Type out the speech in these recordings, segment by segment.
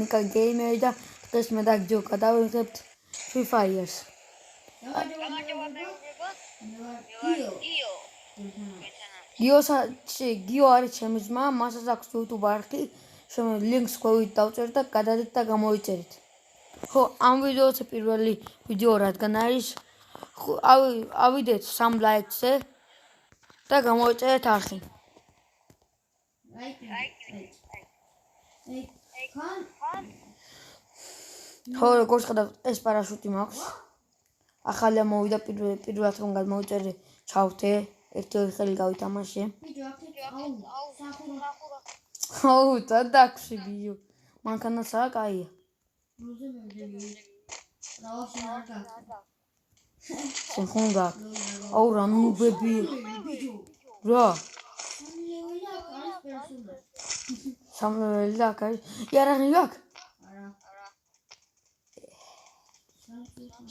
ნიკა გეიმერი და დღეს მე და ჯო გადავიღებთ Free Fire-ს. გიო არის ჩემი ძმა, მასაც აქვს YouTube არხი, ლინკს ქვევით დავწერთ და გადადეთ და გამოიწერეთ. ხო, ამ ვიდეოზე პირველი ვიდეო რადგან არის, ავიდეთ 3 ლაიქზე და გამოიწერეთ არხი. ხო, როგორც ხედავთ, ეს პარაშუტი მაქვს. ახალი მოვიდა პირველად რომ გამოიწერე, ჩავთე, ერთი ხელი გავითამაშე. ხო, დადაქვში გიო. მანქანაცაა კაია. შენ ხომ გაქვს? აუ რა ნუბები. რა? სამლეველი და აქ არის. იარაღი გაქვს?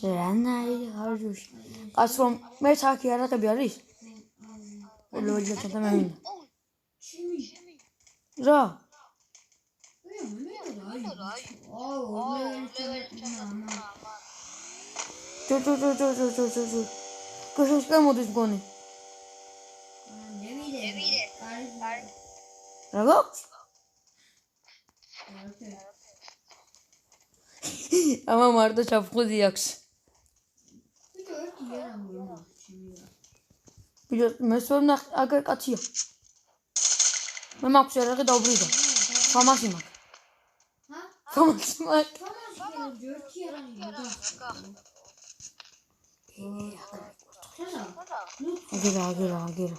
რანაი ხარჯუში. კაც რომ მეც აქ იარაღები არის? ლოჯა და მე მინდა. რა? ჯო. გუშინ შემოდის მგონი. რა გაქვს? ამა მარტო ჩაფხუდი აქვს. ბიჭო, მე სვენ აგერ კაცია. მე მაქვს იარაღი დაუბრიდა. სამასი მაქვს. სამასი მაქვს. აგერა.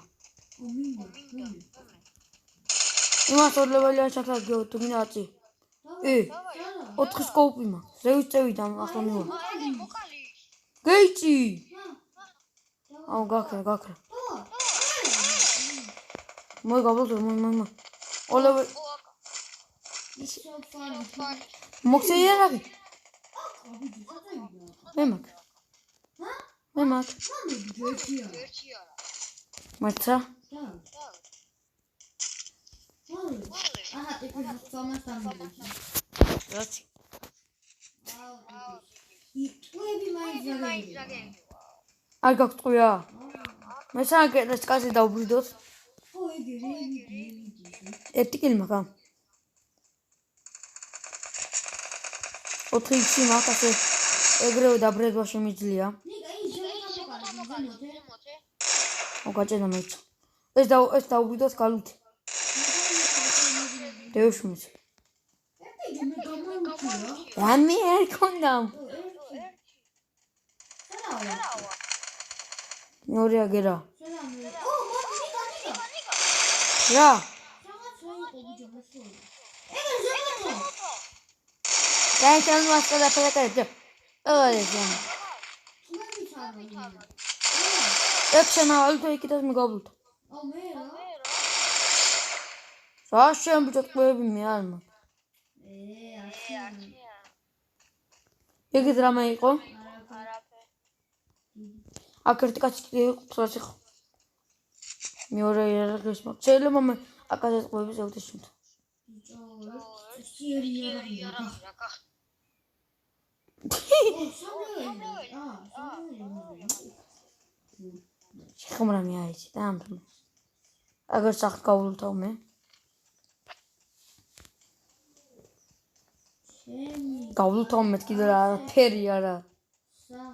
იმას ორლეველია ჩაქრაგიო თუ მინაცი. 4 სკოუპი მაქვს. ზევით წევიდან ახლა მივა. გეიჭი. აუ გაქრა. მოი გაბოლდო. ორლეველი. მოხსე იარაღი. მე მაქვს. მარცა? აჰა, ტიპი ხომას დამიბეჭი. რაცი? ტყვეები მაიძაგები. არ გაქვს ტყვია? მე საგერეს კაცი დაუბრიდოთ. ხო, ეგრე. ერთი კილი მაქვს. 4x მაქვს, ასე ეგრევე დაბრება შემიძლია. მოგაჭედა მეც. ეს დაუბრიდოთ გალუთი. დევშმის. რამე არ ქონდა. მეორე აგერა. რა? დაიჭან მასკა ფერაკერჯო. ექშენა ალტო იქიდან მიგაბულთ. მე რა? რა შენ ბიჭო ტყვეები მე არ მაქვს. ეგეთ რამე იყო? აქ ერთი კაცი ყავს ხო? მეორე იარაღის მაქვს. შეიძლება მე აკაზე ტყვეები ზევდეშმთ. შეხმრა მე აიცი და ამ აგერ სახ გავულთავ მე. გავულთავ მე კიდე რა ფერი არა.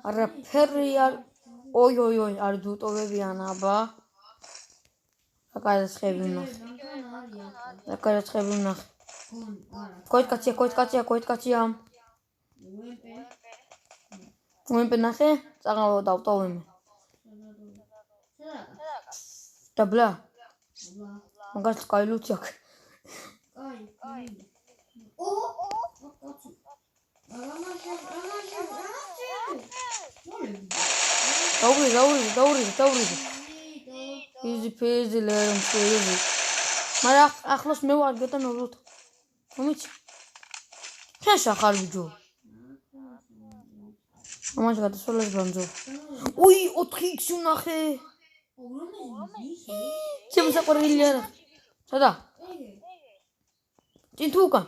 არა ფერი არ. ой, არ დუტოვებიან აბა. აკაცები ნახე. კოიტკაცია. უემპე ნახე, წაღავა დავტოვე მე. დაბლა. მაგას კაილუცი აქვს. დაურიდე. Easy ლერონ შეიძლება. მაგრამ ახლოს მე ვარ გეტანოვლოთ. მომიცი. შენ შეხარ ბიჭო. ამაში გადასვლას ბანძო. უი 4x ნახე. ჩემსაყვარელი არა. სადა? ჭინ თუ უკან?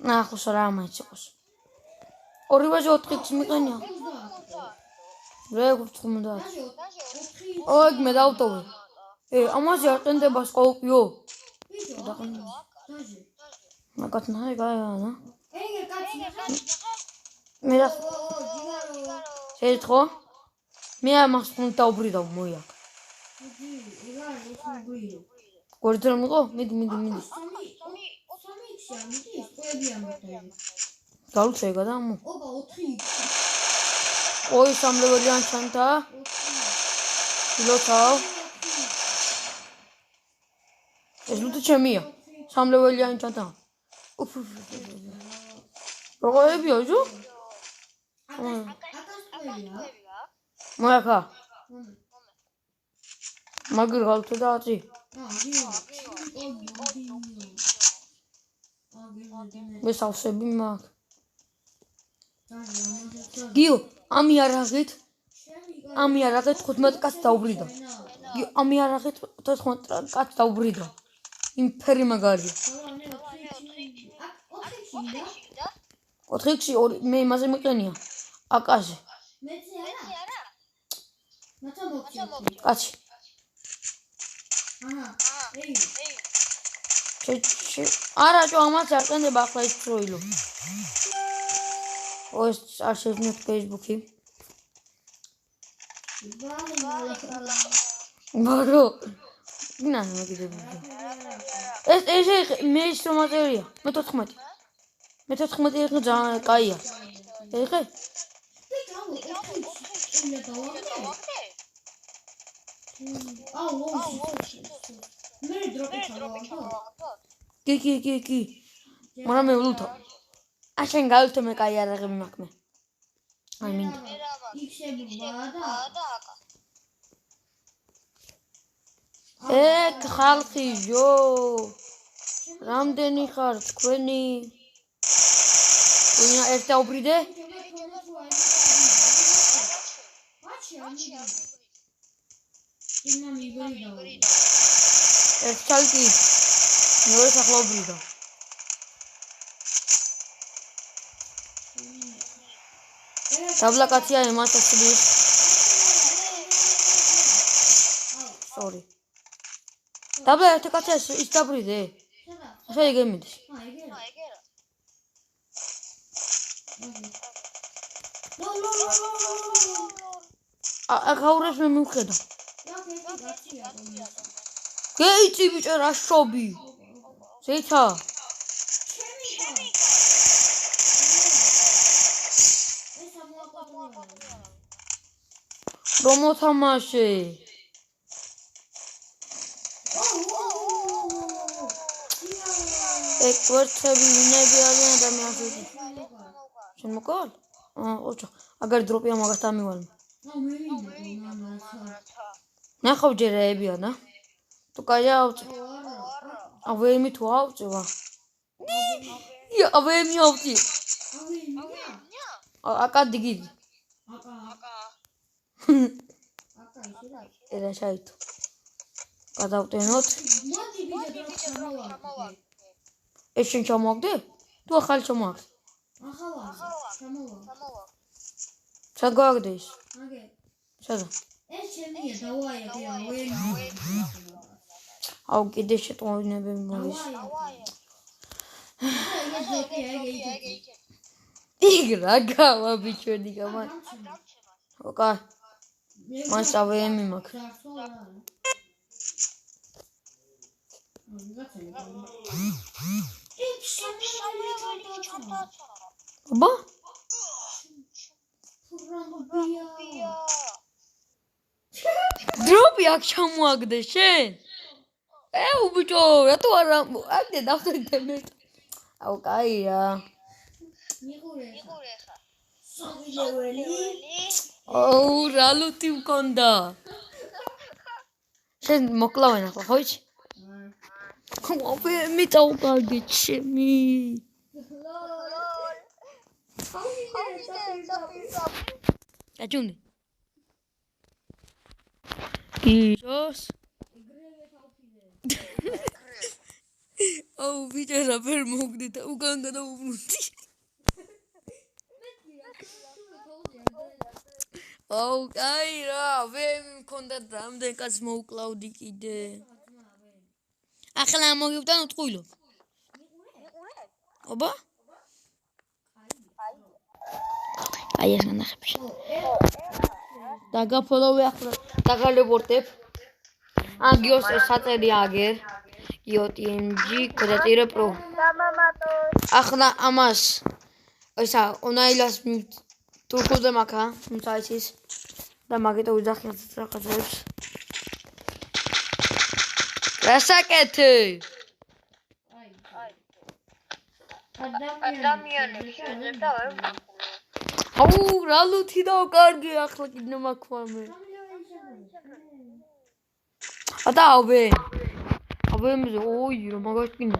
ნახოს რა მაინც იყოს. ორივეზე 4x მიყენია. რა 15. ოღ მე დავტოვე. ამაზე არ ყენდება სკოპიო. მაგათ ნახე გაანა. მე რა შეეთხო? მე ამას ხომ დაუბრიდავ მოიაკ. გორდრა მიყო? მიდი. გაუჩეგა და მო. ოი სამლეველი ჩანთა. ილოთავ. ეს ლუტი ჩემია. სამლეველი ჩანთა. როგორებია ძუ? მოიაკა. მაგერ გავთო და აწი. მე სავსები მაგ. გიო, ამი არაღით 15 კაც დაუბრიდა. გიო, ამი არაღით 14 კაც დაუბრიდა. იმ ფერი მაგარია. 4x მე იმაზე მიყენია. აკაზე. მეცი არა? მაცა მოგწევ. კაცი. არა, ჯო ამას არ ყენდება ახლა ის პროილო. ოს არ შევძნეთ Facebook-ი. ბარო. ნა მოგიდები. ეს მე ის რომ აწერია. მე 14. მე 14 ეხა ძალიან კაია. ეხა? მე დროპი კი. მაგრამ მე ვლუთა. აშენ გავითო მე კაი არაღები მაქვს მე. აი მინდა. ხალხი ჟო. რამდენი ხარ თქვენი? ვინა ერთ დაუბრიდე? ერთ ჩალკი. მეორე სახლა უბრიდა. დაბლაკაცია ემას ასწრის. Sorry. დაბლა ერთ კაცია ის დაბრიდე. ახლა იგემიდეს. აღაურებს მე მივხედა. გეიცი ბიჭო რა შობი. ზეიცა. რომ მოთამაშე. ეკვერტები ვინები არიან და მე ასეთი. შენ მოკალ? ოჩო, აგარ დროპია მაგას დამივალ. ნახავ ჯერაებია და. თუ კაია ავწე. ავეიმი თუ ავწევა. ავეიმი ავწე. აკა დიგიდი. ერა შაიტო. გადავტენოთ. ეს შენ ჩამოაგდე? თუ ახალი ჩამოაგდე? ახალა. ჩამოვა. სად გააგდე ის? აგე. სადა? ეს ჩემია დავაიაგე აუ კიდე შეტყობინებები მოდის. იგრა გავა ბიჭოდი გამა. ოკა. მას ავეიმი მაქვს. აბა? დროპი აქ ჩამოაგდე შენ? ბიჭო, რატო არა აგდე დავწერდე მე. აუ კაია. მიყურე ხა. სოვილეველი. აუ რა ლუთი მქონდა. შენ მოკლავენ ახლა ხო იცი? აბე მე წავკარგე ჩემი. გაჭუნდი. კიშოს. აუ ბიჭერა ვერ მოგდი და უკან გადავუბრუნდი. აუ კაი რა ვერ მქონდა რამდენ კაც მოუკლავდი კიდე. ახლა მოგივდან უთყვილო. ობა? აი ეს განახებში. დაგაფოლოვე ახლა დაგალებორტებ. აგიოს საწერი აგერ. IoTMG გადაწირე პრო. ახლა ამას ესა ონაილას თურქულზე მაქა, თუმცა ის და მაგიტო ვიძახით რაღაცებს. რასაკეთე? ადამიანებს შეძებდა ვერ აუ რა ლუთი და კარგი ახლა კიდე მაქვამე. ატა აბე მზე ოი რა მაგას კიდე.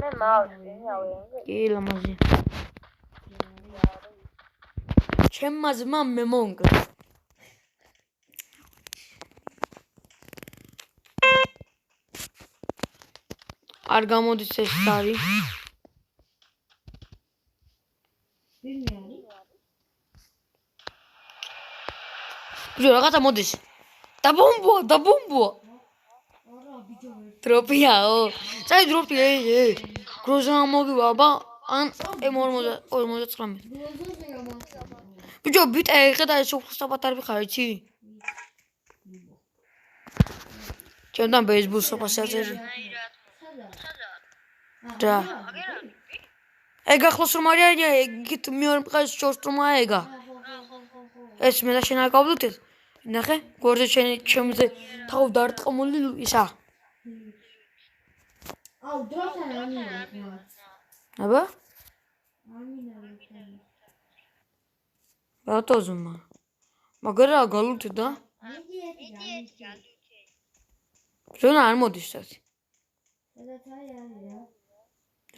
მე მავში ავე. კი ლამაზი. ჩემმა ძმამ მე მონკრა. არ გამოდის ეს დარი. ბიჭო რაღაცა მოდის. დაბომბო. დროპიაო. წაი დროპია გროზა მოგივა აბა ან M49. ბიჭო ბიტა ეხება ეს სოფლსაბათ არ ვიხარ იცი? ჩემთან ბეისბოლ სოფას აწერე. რა? ეგ ახლოს რომ არია ეგით მეორე მყავს შორტრომა ეგა. ეს მე და შენ არ გავვლუთეთ? ნახე, გორზე ჩემზე თავ დარტყმული ისა. აუ დროთან ამინა. აბა? ამინა. რატოზმა? მაგრამ რა გალუთე და? მიდი. ზონა არ მოდის საათი.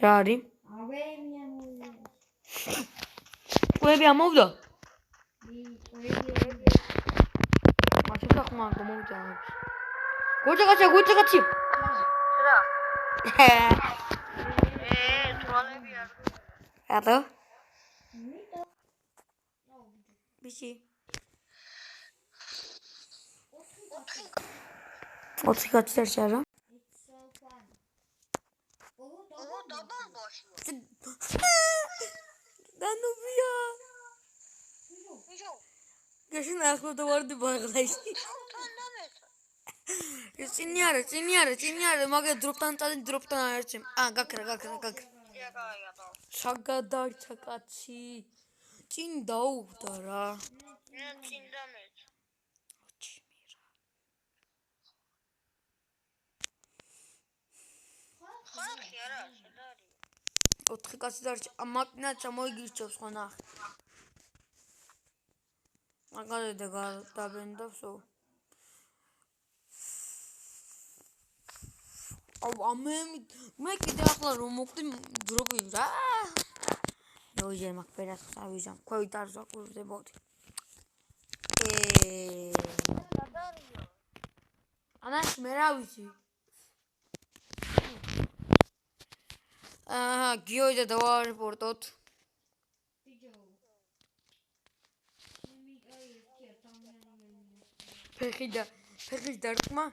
რა არის? ყვები ამოვდა? მაშინ ხმა გამოვიდა. გოჭა. რა? თვალები არ. ატო? ბიჭი. 4 კაცი დარჩა. დანუბია. გაშენ ახლა დავარდება ახლა ის. ეს წინიარე, მაგე დროპთან არჩემ. გაქრა. შაგადარჩა კაცი. წინ დაუვდა რა. წინ დამეც. ხალხი არა, შედარი. 4 კაცი დარჩა. მაკნა ჩამოიგირჩევს ხო ნახე. მაგალითად დაბენდავსო. აუ მე კიდე ახლა რომ მოვდი დროპი რა. ნოიჟერ მაგ ფერას ავიზამ. ქვევით არ ზაკვირდებოდი. ანას მე რა ვიცი. გიოიდა დავარეპორტოთ. ფეხის დარტყმა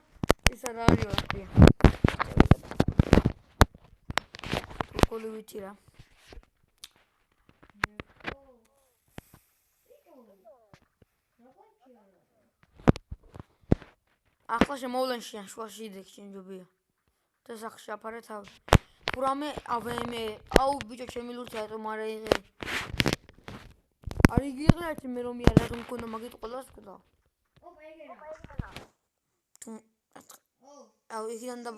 ის არ არის ვაფია. თურქული ვიცი რა. ახლა შემოვლენში შუაში იდექ შენჯობია. და სახში აფარე თავი. თურამე ავემე აუ ბიჭო ჩემი ლურჩა ეტო მარა იღე. არ იგიღე აჩი მე რომ იარა რომ მქონდა მაგით ყველას ყდა. აუ იქიდან და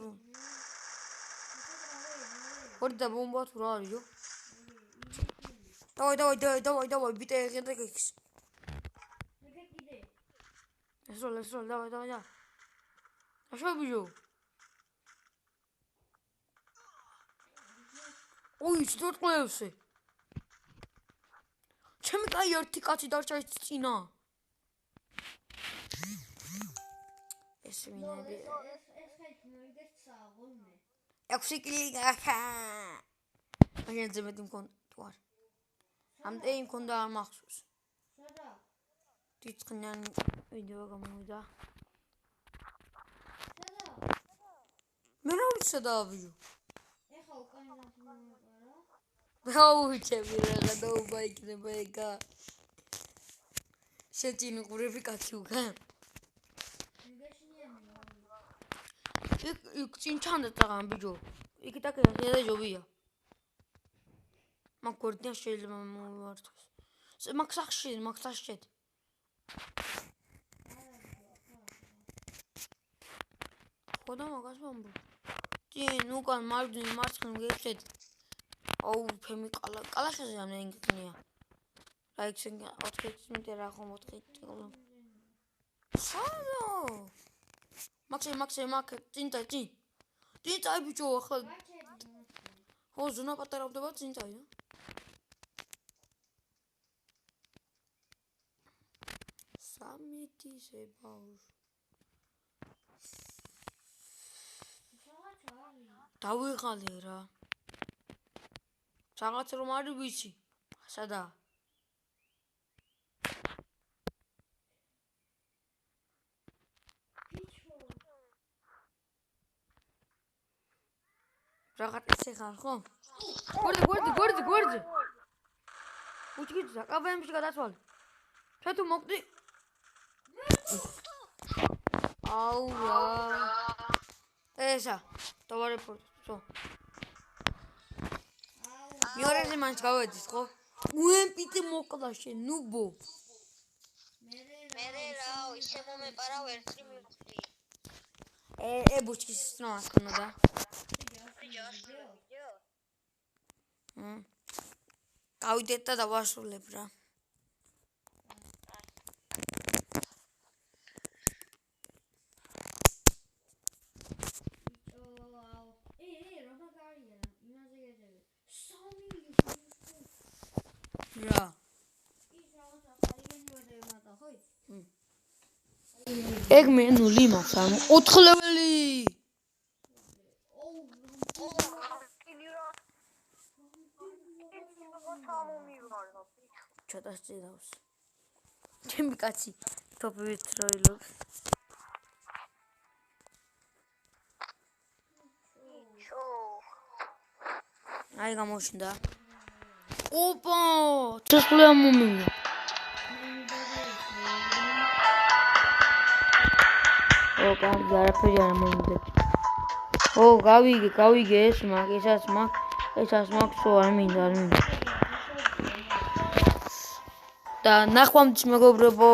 ორი და ბომბა თუ რა არისო? დავай ბიტე იღე და გიქს. ესროლ დავай. აშო ბიჭო. ოი შტოტყლევსე. ჩემი კაი ერთი კაცი დარჩა ის წინა. ეს მინები. ეს ხეთ მოიგეს საღოლმე. 6 კილი გახა. მაგაზე მეტი მქონდა თუ არ. ამდენი მქონდა არ მახსოვს. სადა? დიდხნიანი ვიდეო გამოვიდა. სადა? მე რა ვიცი სადა ვიდეო. ეხა უკან დამყარა. დაუჩები რა დაუბა იქნება ეგა. შეჭინი ყურები კაცი უკან. იქ წინ ჩანდა წაღან ბიჭო. იქ და კიდე ჯობია. მაგ გორდიან შეიძლება მოვართოს. მაგ სახში. ხოდა მაგას მომბო. წინ უკან მარცხნივ გეცეთ. აუ ფემი კალაშაზე ამდენი გქნია. რა იქ 4 მინუტი რა ხომ 4 წელო. სანო მაქსიმ წინ წაი ბიჭო ახლა ო ზონა პატარავდება წინ წაი რა სამიტისე ბავშვ დავიღალე რა რაღაც რომ არის ვიცი სადა რაღაც ისე ხარ ხო? გვერდი. უჩქიძა, კაბემში გადაცვალე. შე თუ მოკდი. აუ რა. ესა, დავარეპორტო. მეორეზე მანჩ გავედის ხო? უემპიტი მოკლა შენ, ნუბო. მე რა, ისე მომეპარავ ერთი მივხვდი. ბუჩქის სნოას ქონოდა. გავიდეთ და დავასრულებ რა. რა. ეგ მე ნული მაქვს ამ 4 ლეველი. ჩატას წინავს. ჩემი კაცი თოპივით როილობს. აი გამოშინდა. ოპა, ჩასვლია მომივიდა. ოპა, არაფერი არ მომივიდა. გავიგე ეს ესაც მაგ სო არ მინდა. და ნახვამდის მეგობრებო.